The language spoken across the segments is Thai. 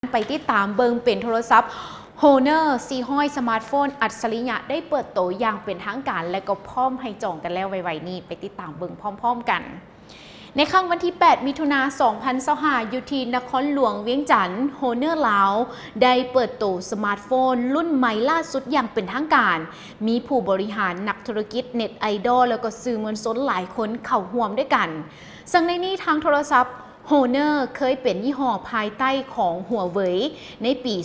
ไปติดตามเบิงเป็นโทรศัพท์ Honor ซีห้อยสมาร์ทโฟนอัจฉริยะได้เปิดตัวอย่างเป็นทางการและก็พร้อมให้จองกันแล้วไวๆนี้ไปติดตามเบิงพร้อมๆกันในครั้งวันที่ 8 มิถุนายน 2025 อยู่ที่นครหลวงเวียงจันทร์ Honor ลาวได้เปิดตัวสมาร์ทโฟนรุ่นใหม่ล่าสุดอย่างเป็นทางการมีผู้บริหารนักธุรกิจเน็ตไอดอลแล้วก็สื่อมวลชนหลายคนเข้าร่วมด้วยกันซึ่งในนี้ทางโทรศัพท์Honor เคยเป็นยี่ห้อภายใต้ของหัวเว่ยในปี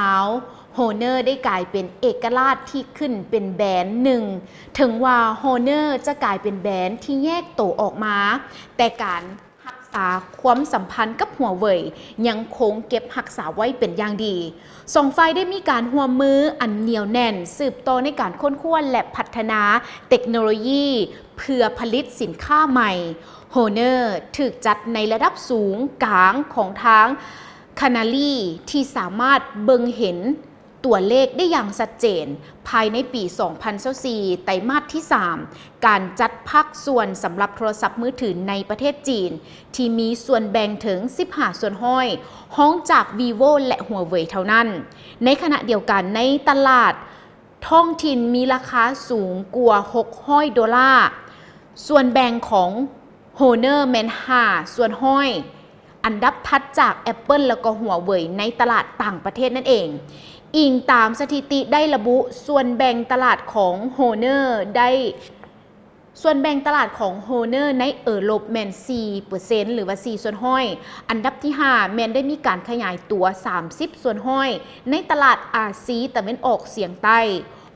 2020 Honor ได้กลายเป็นเอกราชที่ขึ้นเป็นแบรนด์หนึ่งถึงว่า Honor จะกลายเป็นแบรนด์ที่แยกตัวออกมาแต่การรักษาความสัมพันธ์กับหัวเว่ยยังคงเก็บรักษาไว้เป็นอย่างดีสองฝ่ายได้มีการร่วมมืออันเหนียวแน่นสืบต่อในการค้นคว้าและพัฒนาเทคโนโลยีเพื่อผลิตสินค้าใหม่Honor ถูกจัดในระดับสูงกลางของทางคานาลีที่สามารถเบิ่งเห็นตัวเลขได้อย่างชัดเจนภายในปี 2024 ไตรมาสที่ 3 การจัดภาคส่วนสำหรับโทรศัพท์มือถือในประเทศจีนที่มีส่วนแบ่งถึง 15 ส่วนห้อยห้องจาก Vivo และหัวเว่ยเท่านั้นในขณะเดียวกันในตลาดท้องถิ่นมีราคาสูงกว่า$600ส่วนแบ่งของHonor แมน5ส่วนห้อยอันดับถัดจาก Apple แล้วก็หัวเว่ยในตลาดต่างประเทศนั่นเองอิงตามสถิติได้ระบุส่วนแบ่งตลาดของ Honor ในยุโรปแมน 4% หรือว่า 4 ส่วนห้อยอันดับที่ 5 แมนได้มีการขยายตัว 30 ส่วนห้อยในตลาดอาเซียตะวันออกเฉียงใต้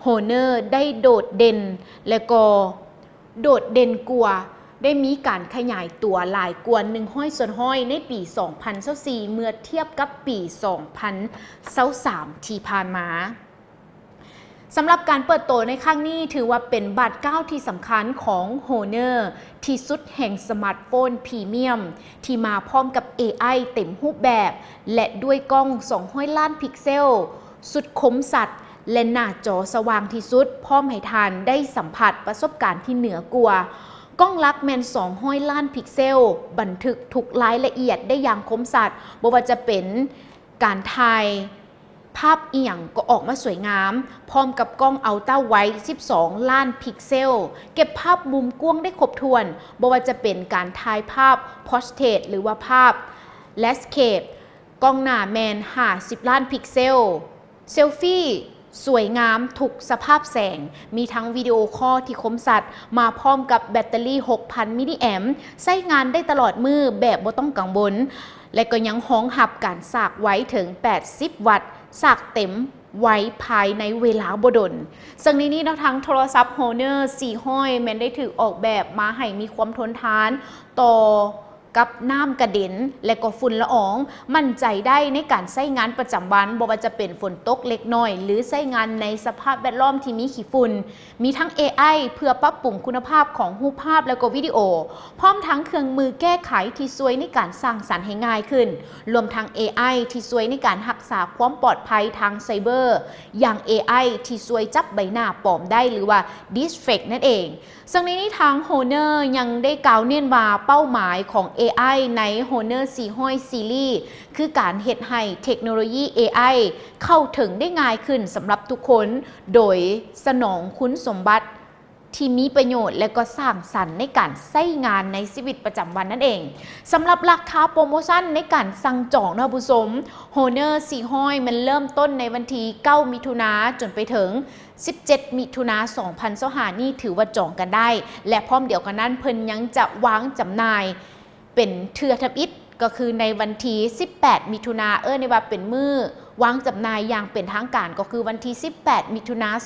Honor ได้โดดเด่นและก็โดดเด่นกว่าได้มีการขยายตัวหลายกว่า100ส่วนห้อยในปี 2024 เมื่อเทียบกับปี 2023 ที่ผ่านมาสำหรับการเปิดตัวในครั้งนี้ถือว่าเป็นบาทก้าวที่สำคัญของ Honor ที่สุดแห่งสมาร์ทโฟนพรีเมียมที่มาพร้อมกับ AI เต็มรูปแบบและด้วยกล้อง200 ล้านพิกเซลสุดคมสัตว์และหน้าจอสว่างที่สุดพร้อมให้ทานได้สัมผัสประสบการณ์ที่เหนือกว่ากล้องลักแมน200 ล้านพิกเซลบันทึกทุกรายละเอียดได้อย่างคมสัตย์บ่ว่าจะเป็นการถ่ายภาพเอียงก็ออกมาสวยงามพร้อมกับกล้องอัลตร้าไวด์12 ล้านพิกเซลเก็บภาพมุมกว้างได้ครบถ้วนบ่ว่าจะเป็นการถ่ายภาพพอร์เทรตหรือว่าภาพแลนด์สเคปกล้องหน้าแมน50 ล้านพิกเซลเซลฟี่สวยงามทุกสภาพแสงมีทั้งวิดีโอคอลที่คมสัตย์มาพร้อมกับแบตเตอรี่ 6,000 มิลลิแอมป์ใช้งานได้ตลอดมือแบบบ่ต้องกังวลและก็ยังรองรับการสากไว้ถึง 80 วัตต์สากเต็มไว้ภายในเวลาบ่ดนซึ่งในนี้ทั้งโทรศัพท์ Honor 4 ห้อยแม้นได้ถูกออกแบบมาให้มีความทนทานต่อกับน้ำกระเด็นและก็ฝุ่นละอองมั่นใจได้ในการใช้งานประจำวันบ่ว่าจะเป็นฝนตกเล็กน้อยหรือใช้งานในสภาพแวดล้อมที่มีขี้ฝุ่นมีทั้ง AI เพื่อปรับปรุงคุณภาพของรูปภาพและก็วิดีโอพร้อมทั้งเครื่องมือแก้ไขที่ช่วยในการสร้างสรรค์ให้ง่ายขึ้นรวมทั้ง AI ที่ช่วยในการรักษาความปลอดภัยทางไซเบอร์อย่าง AI ที่ช่วยจับใบหน้าปลอมได้หรือว่า Deepfake นั่นเองซึ่งในนี้ทาง Honor ยังได้กล่าวเน้นว่าเป้าหมายของAI ใน Honor 4 ห้อยซีรีส์คือการเฮ็ดให้เทคโนโลยี AI เข้าถึงได้ง่ายขึ้นสำหรับทุกคนโดยสนองคุณสมบัติที่มีประโยชน์และก็สร้างสรรค์ในการใช้งานในชีวิตประจำวันนั่นเองสำหรับราคาโปรโมชั่นในการสั่งจองนะผู้ชม Honor 4 ห้อยมันเริ่มต้นในวันที่ 9 มิถุนายนจนไปถึง17 มิถุนายน 2025 นี่ถือว่าจองกันได้และพร้อมเดียวกันนั้นเพิ่นยังจะวางจำหน่ายเป็นเทื่อทับอิฐก็คือในวันที่ 18 มิถุนายนในว่าเป็นมื้อวางจำหน่ายอย่างเป็นทางการก็คือวันที่ 18 มิถุนายน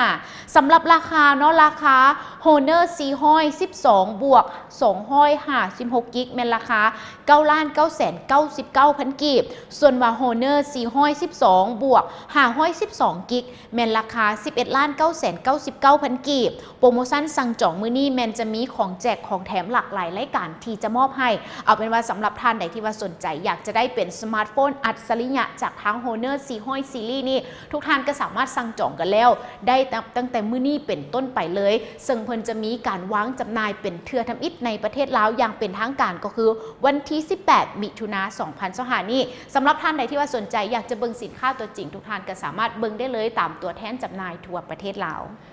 2025 สำหรับราคาเนาะราคา Honor 4 ห้อย 12 บวก 2 ห้อย 56 กิกเป็นราคา 9,999,000 กีบส่วนว่า Honor 4 ห้อย 12 บวก 5 ห้อย 12 กิกแม่นราคา 11,999,000 กีบโปรโมชั่นสั่งจองมื้อนี้แม่นจะมีของแจกของแถมหลากหลายรายการที่จะมอบให้เอาเป็นว่าสำหรับท่านใดที่ว่าสนใจอยากจะได้เป็นสมาร์ทโฟนอัจฉริยะจาก ทาง Honor 400 Series นี่ทุกท่านก็สามารถสั่งจองกันแล้วได้ตั้งแต่มื้อนี้เป็นต้นไปเลยซึ่งเพิ่นจะมีการวางจำหน่ายเป็นเทื่อทำอิฐในประเทศลาวอย่างเป็นทางการก็คือวันที่18มิถุนายน2025นี้สำหรับท่านใดที่ว่าสนใจอยากจะเบิ่งสินค้าตัวจริงทุกท่านก็สามารถเบิ่งได้เลยตามตัวแทนจำหน่ายทั่วประเทศลาว